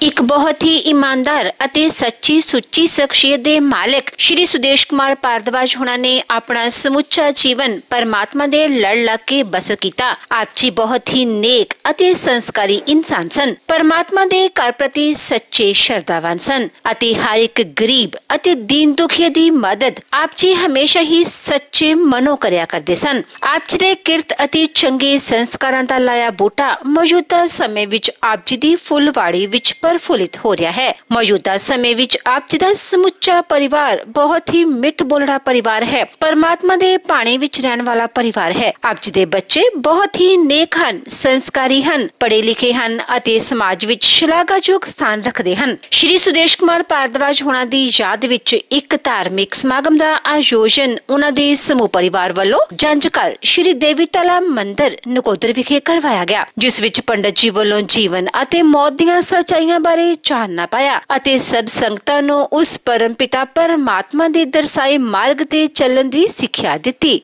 एक बहुत ही ईमानदार ਅਤੇ सच्ची सुच्ची शख्सियत के मालिक श्री सुदेश कुमार भारद्वाज होना ने अपना समुचा जीवन परमात्मा दे लड़ लग के बसर किया। आप जी बहुत ही नेक ਅਤੇ संस्कारी इंसान सन। परमात्मा दे घर प्रति सच्चे श्रद्धावान सन ਅਤੇ हर एक गरीब ਅਤੇ दीन दुखिया दी मदद आप जी हमेशा ही सच्चे मनो करया करते सन। आप जी दे किरत ਅਤੇ चंगे संस्कारां दा लाया बूटा मौजूदा समय विच आप जी दी फुलवाड़ी विच प्रफुल्लित हो रहा है। मौजूदा समय विच आप जी दा समुचा परिवार बहुत ही मिठ बोलड़ा परिवार है। परमात्मा दे पानी विच रहन वाला परिवार है। आप जी दे बच्चे बहुत ही नेक हन, संस्कारी हन, पढ़े लिखे हन ਅਤੇ समाज विच शलाघायोग स्थान रखते हैं। श्री सुदेश कुमार भारद्वाज होना दी याद विच एक धार्मिक समागम का आयोजन उन्हां दे समूह परिवार वालों जंजकर श्री देवीतला मंदिर नकोदर विखे करवाया गया, जिस विच पंडित जी वालों जीवन ਅਤੇ मौत ਦੀਆਂ सच्चाइयां बारे जानना पाया ਅਤੇ सब संगतां नूं उस परम पिता परमात्मा दे दर्शाए मार्ग ते चलण दी सिक्ख्या दित्ती।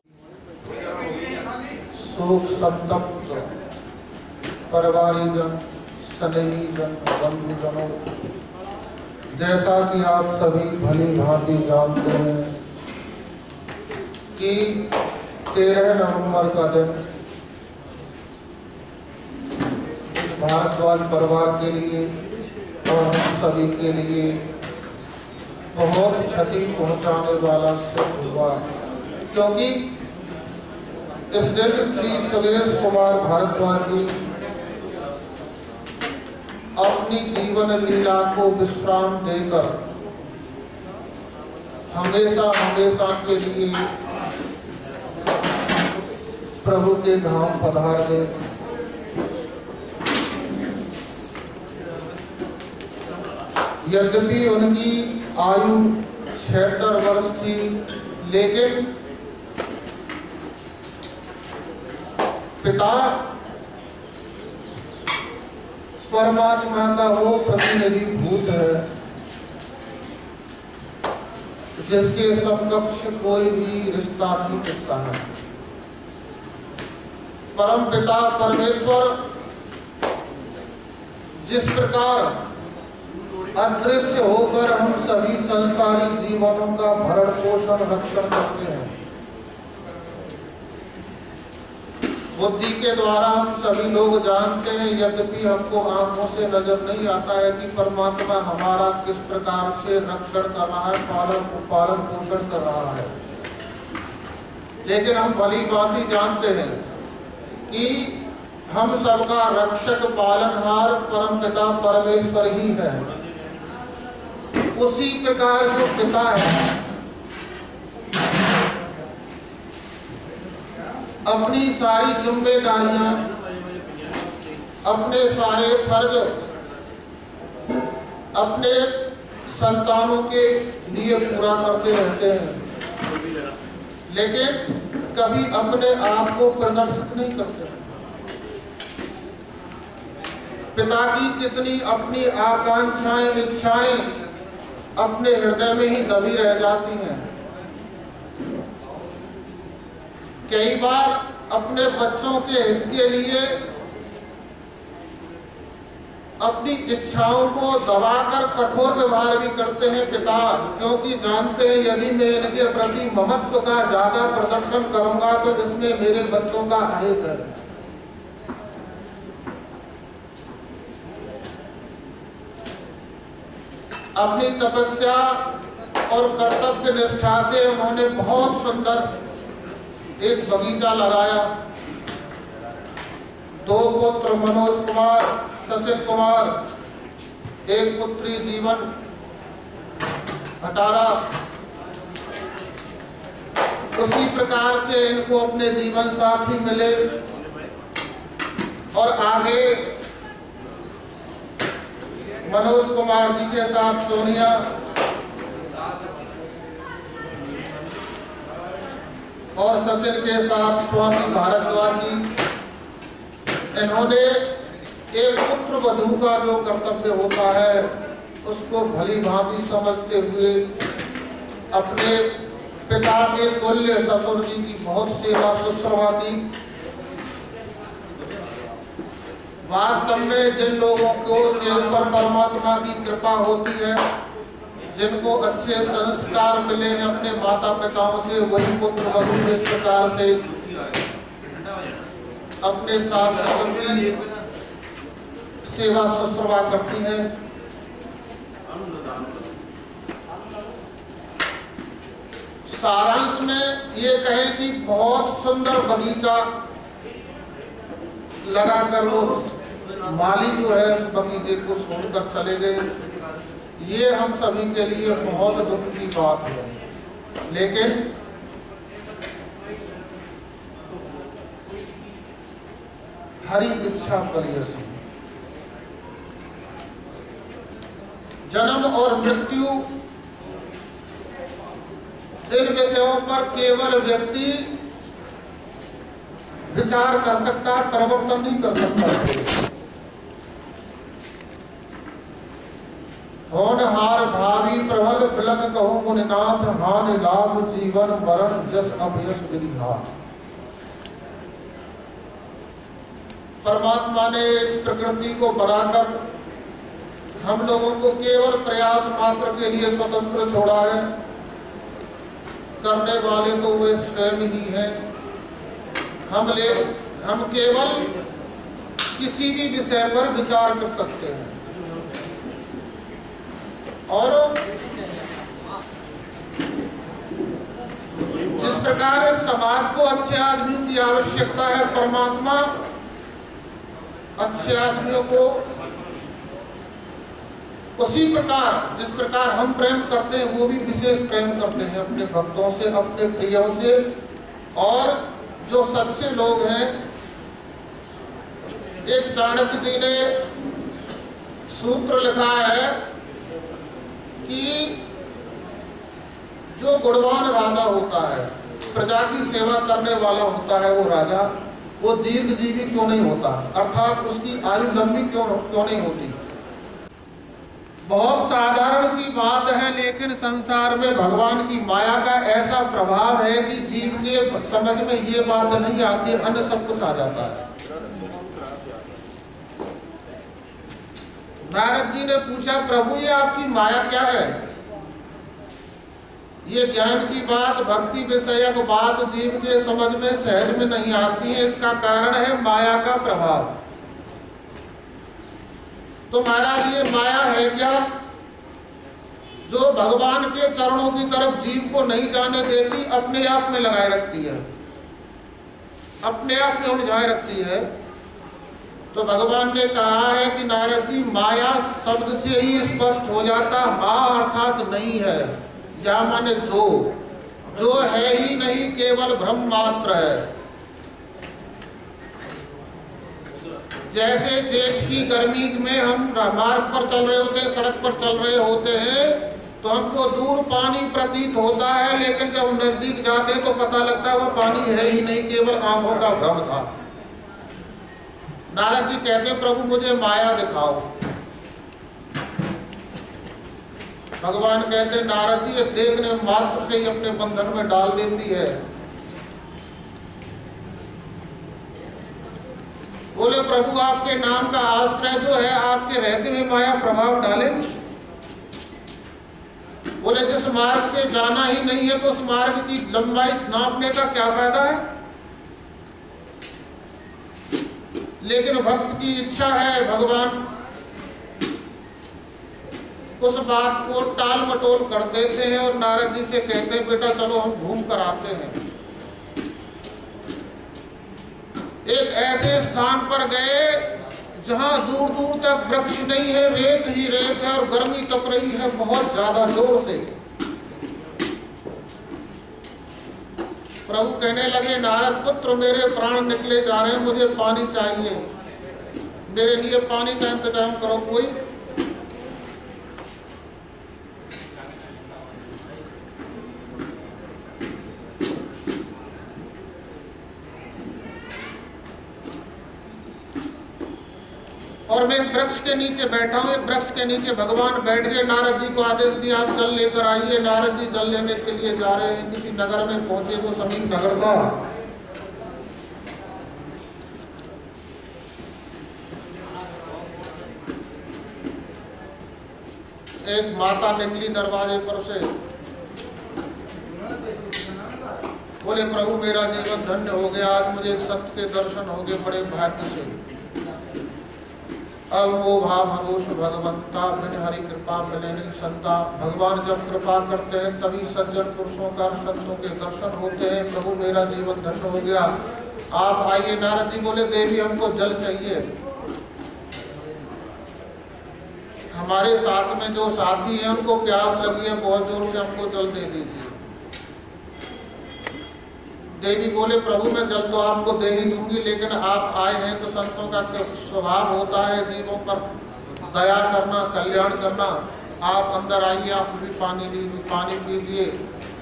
शोक संतप्त परिवारीजन, स्नेहीजन, बंधुजनों, जैसा कि आप सभी भली भांति जानते हैं कि 13 नवंबर का दिन भारद्वाज परिवार के लिए और हम सभी के लिए बहुत क्षति पहुंचाने वाला सिद्ध हुआ, क्योंकि इस दिन श्री सुदेश कुमार भारद्वाज जी अपनी जीवन लीला को विश्राम देकर हमेशा हमेशा के लिए प्रभु के धाम पधार गए। यद्यपि उनकी आयु 76 वर्ष थी, लेकिन पिता परमात्मा का वो प्रतिनिधि भूत है जिसके समकक्ष कोई भी रिश्ता नहीं टिकता है। परम पिता परमेश्वर जिस प्रकार अदृश्य होकर हम सभी संसारी जीवनों का भरण पोषण रक्षण करते हैं, बुद्धि के द्वारा हम सभी लोग जानते हैं, यद्यपि हमको आंखों से नजर नहीं आता है कि परमात्मा हमारा किस प्रकार से रक्षण कर रहा है, पालन पोषण कर रहा है। लेकिन हम भली भांति जानते हैं कि हम सबका रक्षक पालनहार परम पिता परमेश्वर ही है। उसी प्रकार जो पिता है अपनी सारी जिम्मेदारियां, अपने सारे फर्ज अपने संतानों के लिए पूरा करते रहते हैं, लेकिन कभी अपने आप को प्रदर्शित नहीं करते। पिता की कितनी अपनी आकांक्षाएं, इच्छाएं अपने हृदय में ही दबी रह जाती हैं। कई बार अपने बच्चों के हित के लिए अपनी इच्छाओं को दबाकर कठोर व्यवहार भी करते हैं पिता, क्योंकि जानते हैं यदि मैं इनके प्रति ममत्व का ज्यादा प्रदर्शन करूंगा तो इसमें मेरे बच्चों का अहित है। अपनी तपस्या और कर्तव्य निष्ठा से उन्होंने बहुत सुंदर एक बगीचा लगाया। 2 पुत्र मनोज कुमार, सचिन कुमार, एक पुत्री जीवन हटारा। उसी प्रकार से इनको अपने जीवन साथी मिले और आगे मनोज कुमार जी के साथ सोनिया और सचिन के साथ स्वामी भारद्वाज जी, इन्होंने एक पुत्र वधू का जो कर्तव्य होता है उसको भली भांति समझते हुए अपने पिता के तुल्य ससुर जी की बहुत सेवा शुश्रूषा की। वास्तव में जिन लोगों को के ऊपर परमात्मा की कृपा होती है, जिनको अच्छे संस्कार मिले हैं अपने माता पिताओं से, वही पुत्र वधू इस प्रकार से अपने सास ससुर की सेवा शुश्रूषा करती हैं। सारांश में ये कहें कि बहुत सुंदर बगीचा लगाकर वो माली जो है उस बगीचे को छोड़कर चले गए। ये हम सभी के लिए बहुत दुख की बात है, लेकिन हरि इच्छा परियसी। जन्म और मृत्यु इन विषयों पर केवल व्यक्ति विचार कर सकता है, परिवर्तन नहीं कर सकता। होनहार भावी प्रबल बिलख कहूं मुनिनाथ, हानि लाभ जीवन मरण यश अभयस विधिहार। परमात्मा ने इस प्रकृति को बनाकर हम लोगों को केवल प्रयास मात्र के लिए स्वतंत्र छोड़ा है। करने वाले तो वे स्वयं ही हैं। हम केवल किसी भी विषय पर विचार कर सकते हैं। और जिस प्रकार समाज को अच्छे आदमियों की आवश्यकता है, परमात्मा अच्छे आदमियों को उसी प्रकार जिस प्रकार हम प्रेम करते हैं, वो भी विशेष प्रेम करते हैं अपने भक्तों से, अपने प्रियों से। और जो सच्चे लोग हैं, एक चाणक्य जी ने सूत्र लिखा है कि जो गुणवान राजा होता है, प्रजा की सेवा करने वाला होता है, वो राजा वो दीर्घजीवी क्यों नहीं होता, अर्थात उसकी आयु लंबी क्यों नहीं होती। बहुत साधारण सी बात है, लेकिन संसार में भगवान की माया का ऐसा प्रभाव है कि जीव के समझ में ये बात नहीं आती, अन्य सब कुछ आ जाता है। नारद जी ने पूछा, प्रभु ये आपकी माया क्या है? ये ज्ञान की बात, भक्ति विषयक बात जीव के समझ में सहज में नहीं आती है। इसका कारण है माया का प्रभाव। तो महाराज ये माया है क्या, जो भगवान के चरणों की तरफ जीव को नहीं जाने देती, अपने आप में लगाए रखती है, अपने आप में उलझाए रखती है। तो भगवान ने कहा है कि नारद जी, माया शब्द से ही स्पष्ट हो जाता, माँ अर्थात नहीं है, या माने जो है ही नहीं, केवल भ्रम मात्र है। जैसे जेठ की गर्मी में हम मार्ग पर चल रहे होते हैं, सड़क पर चल रहे होते हैं, तो हमको दूर पानी प्रतीत होता है, लेकिन जब नजदीक जाते हैं तो पता लगता है वो पानी है ही नहीं, केवल आंखों का भ्रम था। नारद जी कहते, प्रभु मुझे माया दिखाओ। भगवान कहते, नारद जी ये देखने मात्र से ही अपने बंधन में डाल देती है। बोले, प्रभु आपके नाम का आश्रय जो है, आपके रहते हुए माया प्रभाव डाले। बोले, जिस मार्ग से जाना ही नहीं है तो उस मार्ग की लंबाई नापने का क्या फायदा है? लेकिन भक्त की इच्छा है, भगवान उस बात को टाल मटोल कर देते हैं और नारद जी से कहते हैं, बेटा चलो हम घूम कर आते हैं। एक ऐसे स्थान पर गए जहां दूर दूर तक वृक्ष नहीं है, रेत ही रेत है, और गर्मी तप रही है बहुत ज्यादा जोर से। प्रभु कहने लगे, नारद पुत्र मेरे प्राण निकले जा रहे हैं, मुझे पानी चाहिए, मेरे लिए पानी का इंतजाम करो कोई। और मैं इस वृक्ष के नीचे बैठा हूँ। एक वृक्ष के नीचे भगवान बैठ गए, नारद जी को आदेश दिया, आप जल लेकर आइए। नारद जी जल लेने के लिए जा रहे हैं, किसी नगर में पहुंचे, वो समीप नगर था। एक माता निकली दरवाजे पर से, बोले प्रभु मेरा जीवन धन्य हो गया, आज मुझे एक सत्य के दर्शन हो गए बड़े भाग्य से। अब वो भाव हरोष भगवंता बिन हरि कृपा मिले नहीं संता। भगवान जब कृपा करते हैं तभी सज्जन पुरुषों का संतों के दर्शन होते हैं। प्रभु मेरा जीवन धन्य हो गया, आप आइए। नारद जी बोले देवी हमको जल चाहिए। हमारे साथ में जो साथी हैं उनको प्यास लगी है बहुत जोर से, हमको जल दे दीजिए। देवी बोले प्रभु मैं जल तो आपको दे ही दूंगी, लेकिन आप आए हैं तो संतों का स्वभाव होता है जीवों पर दया करना, कल्याण करना। आप अंदर आइए, आप भी पानी लीजिए, पानी पीजिए,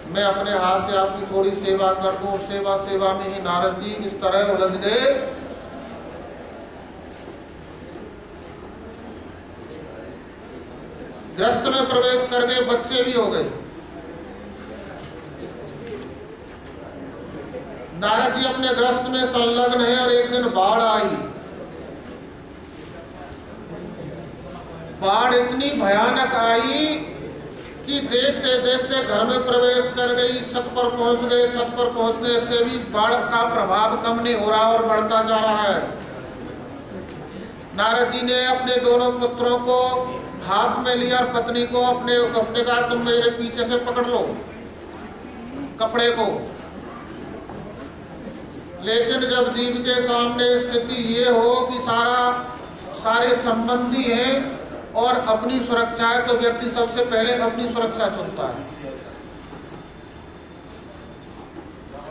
मैं अपने हाथ से आपकी थोड़ी सेवा कर दूं। सेवा सेवा में ही नारद जी इस तरह उलझ गए ग्रस्त में प्रवेश कर गए, बच्चे भी हो गए। नारद जी अपने ग्रस्त में संलग्न है और एक दिन बाढ़ आई। बाढ़ इतनी भयानक आई कि देखते देखते घर में प्रवेश कर गई, छत पर पहुंच गए। छत पर पहुंचने से भी बाढ़ का प्रभाव कम नहीं हो रहा और बढ़ता जा रहा है। नारद जी ने अपने दोनों पुत्रों को हाथ में लिया और पत्नी को अपने कहा तुम मेरे पीछे से पकड़ लो कपड़े को। लेकिन जब जीव के सामने स्थिति ये हो कि सारे संबंधी हैं और अपनी सुरक्षा है, तो व्यक्ति सबसे पहले अपनी सुरक्षा चुनता है।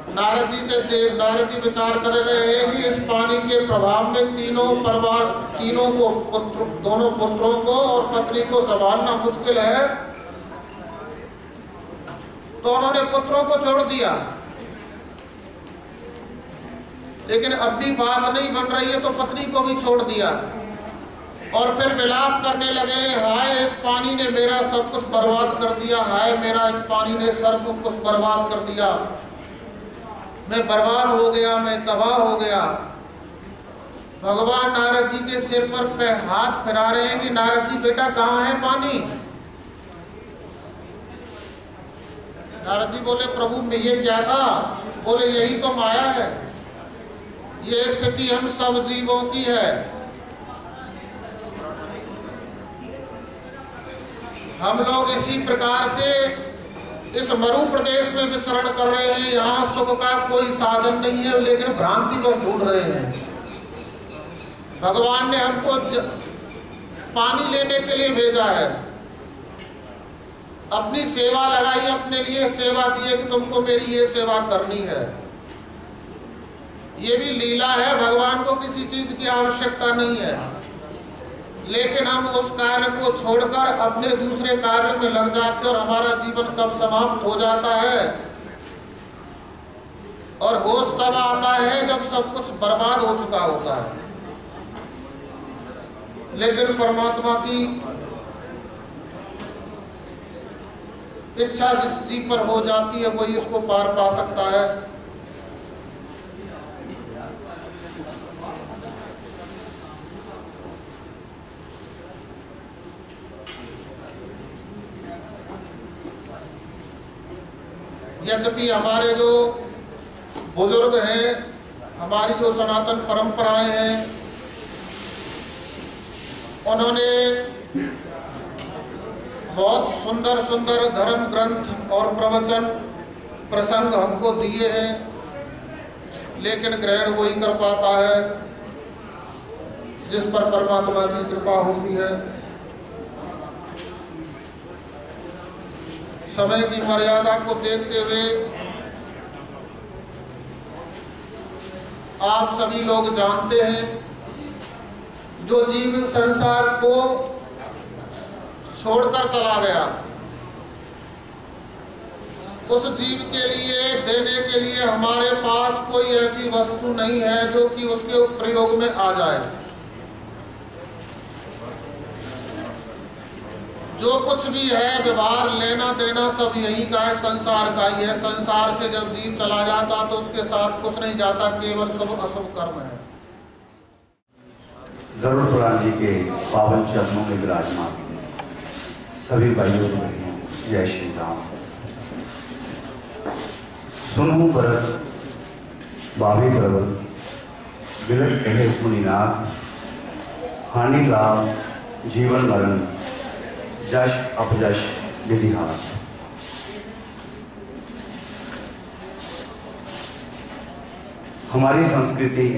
नारद जी विचार कर रहे हैं कि इस पानी के प्रभाव में तीनों को दोनों पुत्रों को और पत्नी को संभालना मुश्किल है, तो उन्होंने पुत्रों को छोड़ दिया। लेकिन अब भी बात नहीं बन रही है तो पत्नी को भी छोड़ दिया और फिर विलाप करने लगे, हाय इस पानी ने मेरा सब कुछ बर्बाद कर दिया, हाय मेरा इस पानी ने सब कुछ बर्बाद कर दिया, मैं बर्बाद हो गया, मैं तबाह हो गया। भगवान नारद जी के सिर पर हाथ फिरा रहे हैं कि नारद जी बेटा कहाँ है पानी। नारद जी बोले प्रभु मैं ये क्या था। बोले यही तो माया है, ये स्थिति हम सब जीवों की है। हम लोग इसी प्रकार से इस मरु प्रदेश में विचरण कर रहे हैं, यहाँ सुख का कोई साधन नहीं है, लेकिन भ्रांति बस ढूंढ रहे हैं। भगवान ने हमको पानी लेने के लिए भेजा है, अपनी सेवा लगाई, अपने लिए सेवा दी है कि तुमको मेरी ये सेवा करनी है। ये भी लीला है, भगवान को किसी चीज की आवश्यकता नहीं है, लेकिन हम उस कार्य को छोड़कर अपने दूसरे कार्य में लग जाते और हमारा जीवन कब समाप्त हो जाता है। और होश तब आता है जब सब कुछ बर्बाद हो चुका होता है। लेकिन परमात्मा की इच्छा जिस जीव पर हो जाती है वही उसको पार पा सकता है। यद्यपि हमारे जो बुजुर्ग हैं, हमारी जो सनातन परंपराएं हैं, उन्होंने बहुत सुंदर सुंदर धर्म ग्रंथ और प्रवचन प्रसंग हमको दिए हैं, लेकिन ग्रहण वही कर पाता है जिस पर परमात्मा की कृपा होती है। समय की मर्यादा को देखते हुए आप सभी लोग जानते हैं, जो जीव संसार को छोड़कर चला गया, उस जीव के लिए देने के लिए हमारे पास कोई ऐसी वस्तु नहीं है जो कि उसके प्रयोग में आ जाए। जो कुछ भी है व्यवहार लेना देना सब यही का है, संसार का ही है। संसार से जब जीव चला जाता तो उसके साथ कुछ नहीं जाता, केवल शुभ अशुभ कर्म है। गरुड़ पुराण जी के पावन चरणों में विराजमान सभी भाइयों और बहनों, जय श्री राम। सुनो भरत बावी प्रबल बिलट कहे मुनिनाथ, हानि लाभ जीवन मरण जश अपजश विधिहास। हमारी संस्कृति,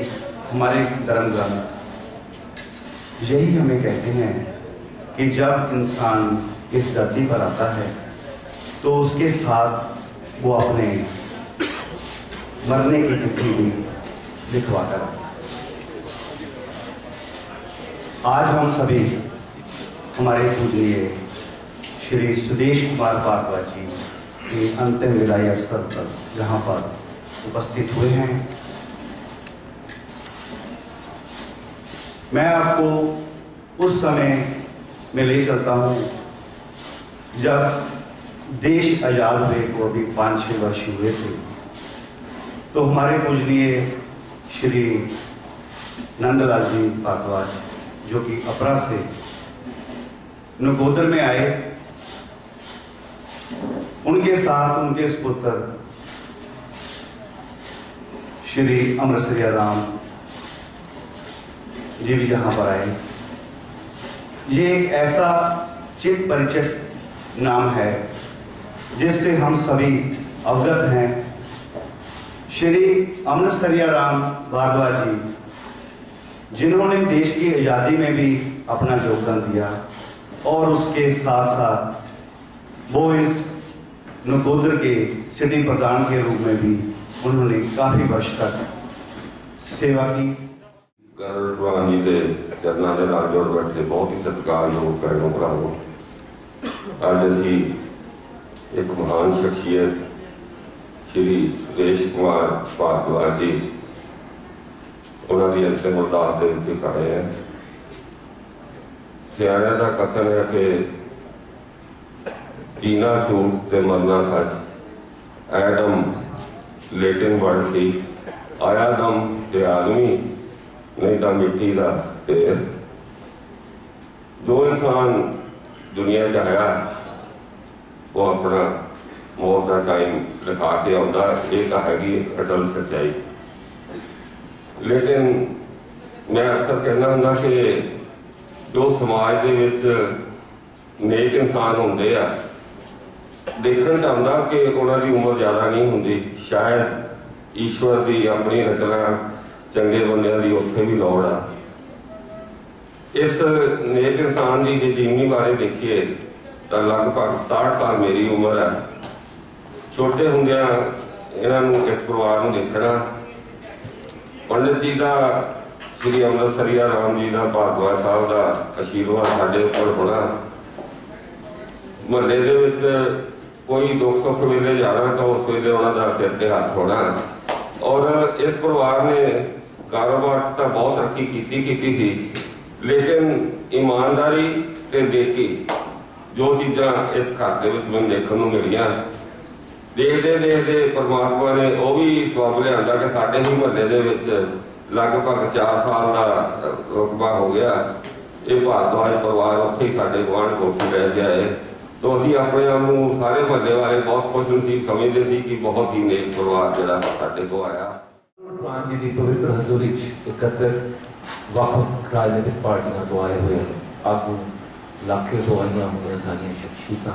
हमारे धर्म ग्रंथ यही हमें कहते हैं कि जब इंसान इस धरती पर आता है तो उसके साथ वो अपने मरने की तिथि भी लिखवाकर आता है। आज हम सभी हमारे पूजनीय श्री सुदेश कुमार भारद्वाज जी के अंतिम विदाई अवसर पर यहाँ पर उपस्थित हुए हैं। मैं आपको उस समय में ले चलता हूँ जब देश आज़ाद हुए को अभी 5-6 वर्ष हुए थे। तो हमारे पूजनीय श्री नंदलाल जी भारद्वाज जो कि अपरा से नकोदर में आए, उनके साथ उनके सुपुत्र श्री अमृतसरिया राम जी भी यहाँ पर आए। ये एक ऐसा चित परिचित नाम है जिससे हम सभी अवगत हैं। श्री अमृतसरिया राम भारद्वाज जी जिन्होंने देश की आज़ादी में भी अपना योगदान दिया और उसके साथ साथ वो इस नकोदर के सिटी प्रधान के रूप में भी उन्होंने काफ़ी वर्ष तक सेवा की। गरुड़ जी के चरणों के नाल जोड़ बैठे बहुत ही सत्कारयोग भैनों भरावों, अज असी एक महान शख्सियत श्री सुदेश कुमार भारद्वाज जी उन्होंने अंतिम अरदास के विच खड़े हैं। सियाणियां दा कथन है कि जीना झूठ ते मरना सच, एडम लेटिन वर्ड सी, आया दम ते आदमी नहीं तो मिट्टी का ढेर। जो इंसान दुनिया च आया वो अपना मौत का टाइम लिखा के आता, ये तो हैगी अटल सच्चाई। लेकिन मैं अक्सर कहना हुंदा कि जो समाज दे विच नेक इंसान होंदे आ, देखण चाहता कि उन्होंने उम्र ज़्यादा नहीं होंदी। शायद ईश्वर की अपनी रचना चंगे बंदियां दी उत्थे भी लौड़ आ। इस नेक इंसान की जे जीवनी बारे देखिए तो लगभग 67 साल मेरी उम्र है। छोटे होंदियां इन्हों इस परिवार को देखना, पंडित जी का श्री अमृतसरिया राम जी का भारद्वाज साहब का आशीर्वाद साढ़े उपर होना, महल्ले दे विच कोई दुख सुख वेले जाना तो उस वेले उन्होंने सिर ते हाथ होना। और इस परिवार ने कारोबार तो बहुत तरक्की की थी, लेकिन ईमानदारी ते नेकी जो चीज़ां इस घर के मैंने देखने को मिलियां, देखते देखते परमात्मा ने वो भी सबब लिया कि साढ़े ही महल्ले दे विच लगभग 4 साल का रुतबा हो गया। ये भारद्वाज परिवार उत्थे साढ़े गुआढ़ कोठी रह गया है। तो असी अपने आप को सारे महल्ले वाले बहुत खुश नसीब समझते थे कि बहुत ही नेक परिवार जो साढ़े को आया। जी की पवित्र हजूरी एकत्रित वख राजनीतिक पार्टियों तो आए हुए आगू इलाके तो आई हुई सारिया शख्सियत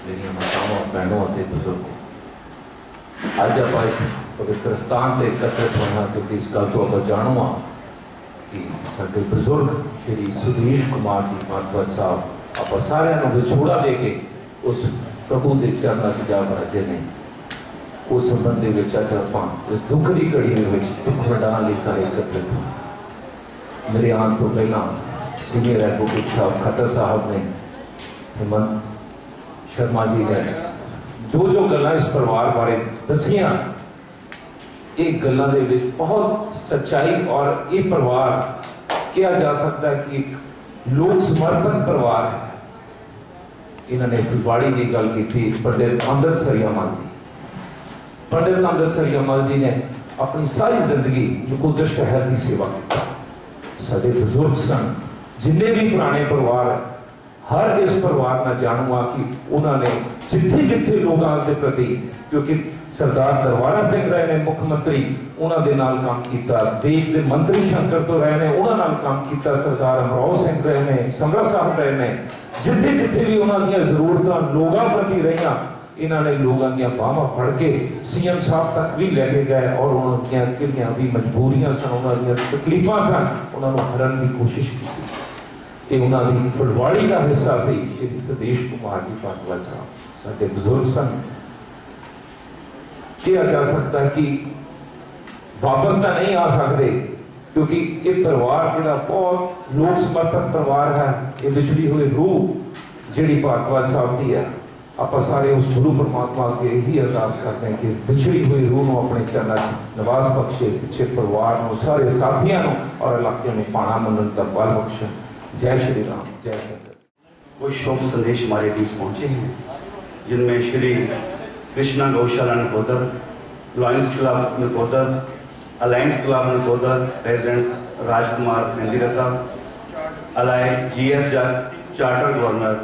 मेरिया मातावां भैनों और बुजुर्गों, अज आप इस पवित्र स्थान से एकत्रित होए हाँ क्योंकि इस गल तो आप जाणो हाँ कि साडे बुजुर्ग श्री सुदेश कुमार जी भारद्वाज साहब आप सारे विछोड़ा दे के उस प्रभु के चरणों से जा बराजे ने। उस संबंध में अज आप इस दुख की घड़ी दुख वंडाण लई सारे एकत्रित हो। मेरे आने तो पहला सीनियर एडवोकेट साहब खट्टर साहब ने, हेमंत शर्मा जी ने जो जो गल्लां इस परिवार बारे दसियां, एक गल्लां दे विच बहुत सच्चाई और ये परिवार कहा जा सकता है कि एक लोक समर्पण परिवार है। इन्होंने फुलवाड़ी की गल की थी पंडित अमृतसरिया मल जी। पंडित अमृतसरिया मल जी ने अपनी सारी जिंदगी नकोदर शहर की सेवा की। साडे बुजुर्ग सन जिन्ने भी पुराने परिवार हर इस परिवार का जानू आ कि उन्होंने जिथे जिथे लोगों के प्रति, क्योंकि सरदार दरबारा सिंह रहे ने मुख्यमंत्री, उन्होंने नाल काम किया, देश के मंत्री शंकर तो रहे ने उन्होंने नाल काम किया, सरदार अमराव सिंह रहे ने, समरा साहब रहे ने, जिथे जिथे भी उन्होंने जरूरत लोगों प्रति रही, इन्होंने लोगों की बाहों फड़ के सीएम साहब तक भी लेके गए और उन्होंने भी मजबूरियां सन, उन्होंने तकलीफा सन, उन्होंने हरन की कोशिश की। उन्होंने फुलवाड़ी का हिस्सा से श्री सतीश कुमार जी पाटवाल साहब साडे बुजुर्ग सन। कहा जा सकता है कि वापस तो नहीं आ सकते, क्योंकि ये परिवार जो बहुत लोक समर्पक परिवार है, ये बिछड़ी हुई रूह जी पाटवाल साहब की है। आप सारे उस गुरु परमात्मा के यही अरदास करते हैं कि बिछड़ी हुई रूह को अपने चरणों नवाज बख्शे, पिछले परिवार को, सारे साथियों और इलाके में पाना मनन का बल बख्शे। जय श्री राम, जय शंकर। कुछ शोक संदेश हमारे बीच पहुंचे हैं, जिनमें Shri Krishna Gaushala Nakodar, lions club Nakodar, alliance club Nakodar president Rajkumar Mehndiratta, ally GS charter governor,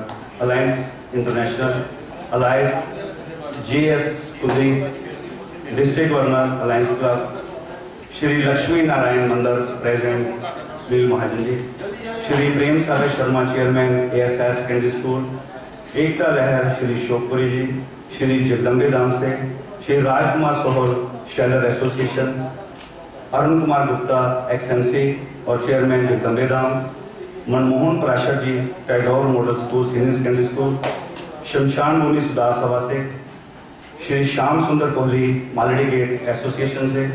alliance international, alliance JS Kuldeep, district governor alliance club, Shri Lakshmi Narayan Mandir president Sunil Mahajan ji, Shri Prem Sagar Sharma chairman ASI secondary school, Ekta Lahar Shri Shokpuri ji, Shri Jagdambe Dham से Shri Rajkumar Sohal sheller association, Arun Kumar Gupta XMC और chairman Jagdambe Dham, Manmohan Parashar ji Tagore model school senior secondary school, शमशान भूमि सुधार सभा से श्री श्याम सुंदर Kohli Maldi gate association से,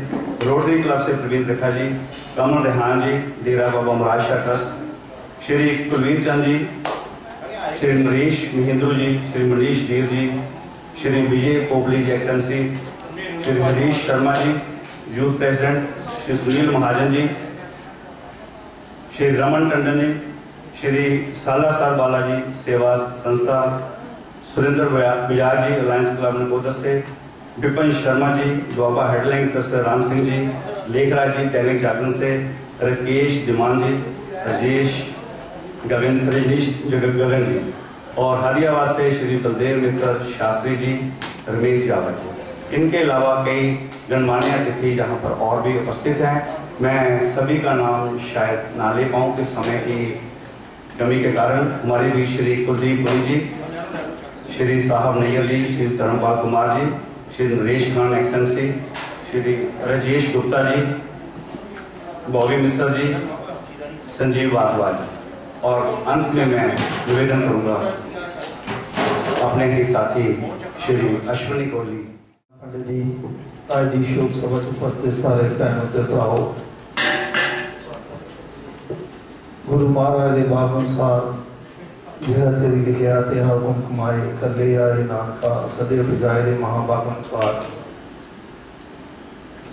rotary club से प्रवीण रेखा जी, कमल रेहान जी Dera Baba Maharaj Shah trust, Shri Kulveer Chand ji, Shri Naresh Mahendra ji, Shri Manish धीर जी, श्री विजय पोपली जी XMC, Shri Harish Sharma ji youth president, Shri Sunil Mahajan ji, Shri Raman Tandon ji, Shri Salasar Balaji सेवा संस्था, सुरेंद्र बजाज जी अलायंस क्लब नकोदर से, विपिन शर्मा जी द्वाबा हेडलाइन ट्रस्ट से, राम सिंह जी, लेखराज जी दैनिक जागरण से, राकेश दिमान जी, राजेश गगन जी और हरियाबाद से श्री बलदेव मित्र शास्त्री जी, रमेश जावत जी। इनके अलावा कई गणमान्य अतिथि यहाँ पर और भी उपस्थित हैं। मैं सभी का नाम शायद ना ले पाऊँ इस समय की कमी के कारण। हमारे भी श्री कुलदीप पुरी जी, श्री साहब नैयर जी, श्री धर्मपाल कुमार जी, श्री नरेश खान XMC, श्री राजेश गुप्ता जी, बॉबी मिश्रा जी, संजीव वाधवा जी, और अंत में मैं निवेदन करूंगा अपने ही साथी श्री अश्विनी कोहली। पंडित जी आज की शोक सभा उपस्थित सारे भैनों ते भराओ, गुरु महाराज के बाप अनुसार जिहरा चरी लिखिया ते हुक्म कमाए कले आए नानका सदैव बजाए दे महाबाप अनुसार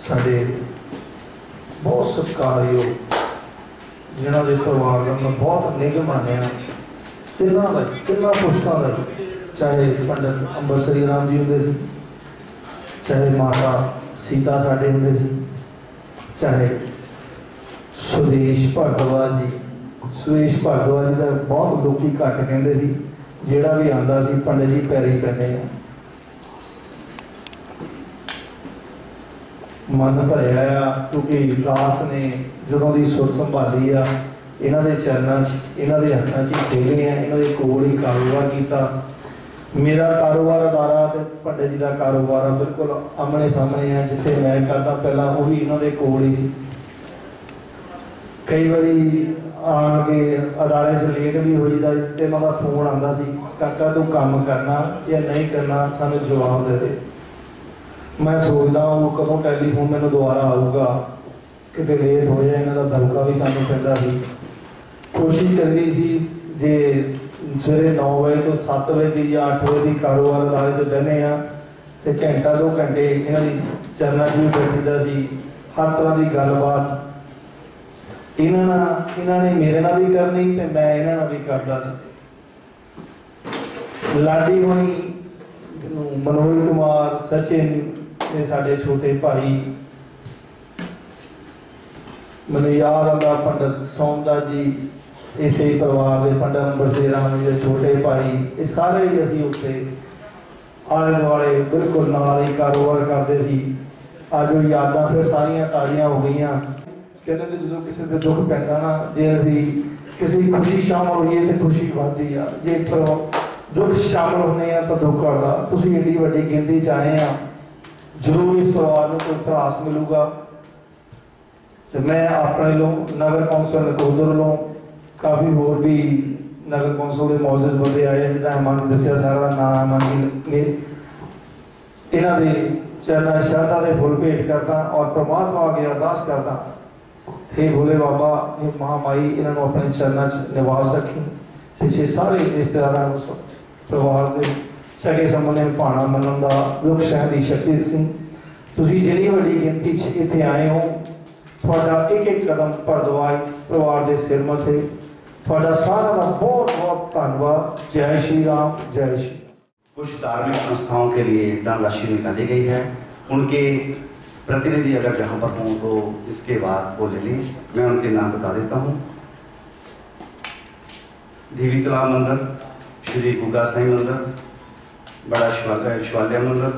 साडे बहुत सत्कारयोग जिन्हों के परिवार का मैं बहुत निघ मानिया तिना पुश्तों का, चाहे पंडित अंबरसरी राम जी होंगे, चाहे माता सीता साडे होंगे, चाहे सुदेश भारद्वाज जी। सुदेश भारद्वाज जी का बहुत लोग घट कहते थे, जोड़ा भी आता सी पंडित जी पैरी पैने मन भरिया, क्योंकि दास ने जो की सुर संभाली आ, इन्हों के चरणों इन्हों के हथों च खेले हैं, इन्हों के कोल ही कारोबार किया। मेरा कारोबार अदारा तो पंडित जी का कारोबार बिल्कुल आमने सामने है, जिथे मैं करता पहला वो भी इन्हों के कोल ही सी। कई बारी आके अदारे से लेट भी हो जाता, तो इन्हों का फोन आता सी, काका तू काम करना या नहीं करना, सानू जवाब दे दे। मैं सोचता वो कदों टैलीफोन मैंने दोबारा आऊगा, कितने लेट हो जाए, इन्हों का धमका भी सानू पैंदा सी। कोशिश करनी सी जे सवेरे 9 बजे तो 7 बजे की या 8 बजे की कारोबार अदारे से बहने तो घंटा 2 घंटे इन्हों की चरणों में बैठीदा सी। हर तरह की गलबात इन्होंने मेरे नाल भी करनी तो मैं इन्होंने भी करता सी। लाडी होनी, मनोज कुमार, सचिन ने साडे छोटे भाई, मैंने याद आता पंडित सोमदास जी, इसे परिवार के पंडित बसेरा के छोटे भाई ये सारे ही असीं उत्थे आले दुआले बिल्कुल नाल ही कारोबार करते सी। अज वो यादां फिर सारियां ताज़ियां हो गई। कहते तो जो किसी से दुख पैंदा ना, जे असीं किसी खुशी शामिल होइए तो खुशी बढ़ती है, जे दुख शामिल होने तो दुख बढ़ता। तुसीं एडी वड्डी गिनती च आए हैं, जरूर इस परिवार को कोई त्रास मिलूगा। तो मैं अपने लो नगर कौंसल नकोदर लो काफ़ी होर भी नगर कौंसल के मौजूद बंदे आए, जिदा अमन दसिया सारा नाम अमन ने इन्हों के चरणा श्रद्धा के फुल भेंट करता और परमात्मा अगे अरदास करता, हे भोले बाबा, हे महामाई इन्होंने अपने चरणों निवास रखी। पिछले सारे रिश्तेदारों परिवार के सगे संबंधी भाणा मनन का दुख सहन की शक्ति सी। तुसीं जिहड़ी वड्डी गिनती इत्थे आए हो, तुहाडा एक एक कदम भरदवाज परिवार के सिर मथे, तुहाडा सारा का बहुत बहुत धन्यवाद। जय श्री राम, जय श्री। कुछ धार्मिक संस्थाओं के लिए धनराशि निकाली गई है, उनके प्रतिनिधि अगर यहाँ पर हों तो इसके बाद वो ले लें। मैं उनके नाम बता देता हूँ। देवी तालाब मंदिर, श्री गुगा साई मंदिर, बड़ा शिवालय मंदिर,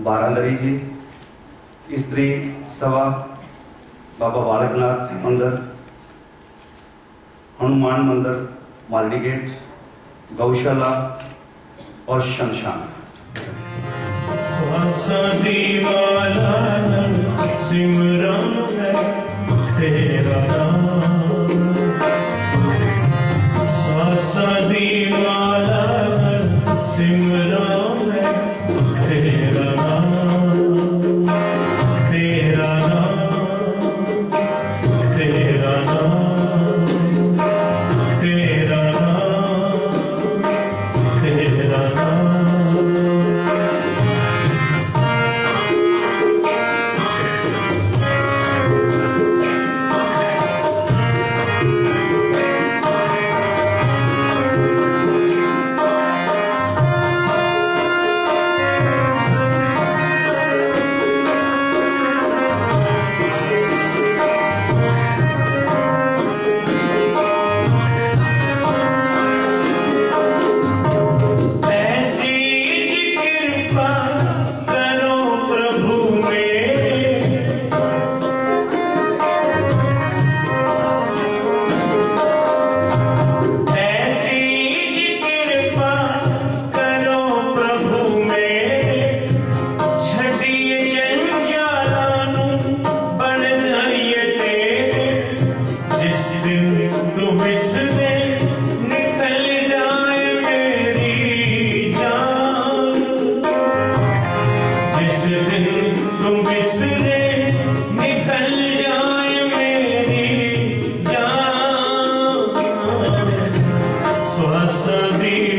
बारांदरी जी, स्त्री सभा, बाबा बालकनाथ मंदिर, हनुमान मंदिर, मालडी गेट, गौशाला और शमशान। सिमरन है तेरा नाम, सासा दीवाना सिमरन है तेरा नाम, तेरा नाम, तेरा नाम, तेरा नाम, तेरा नाम। Swasadi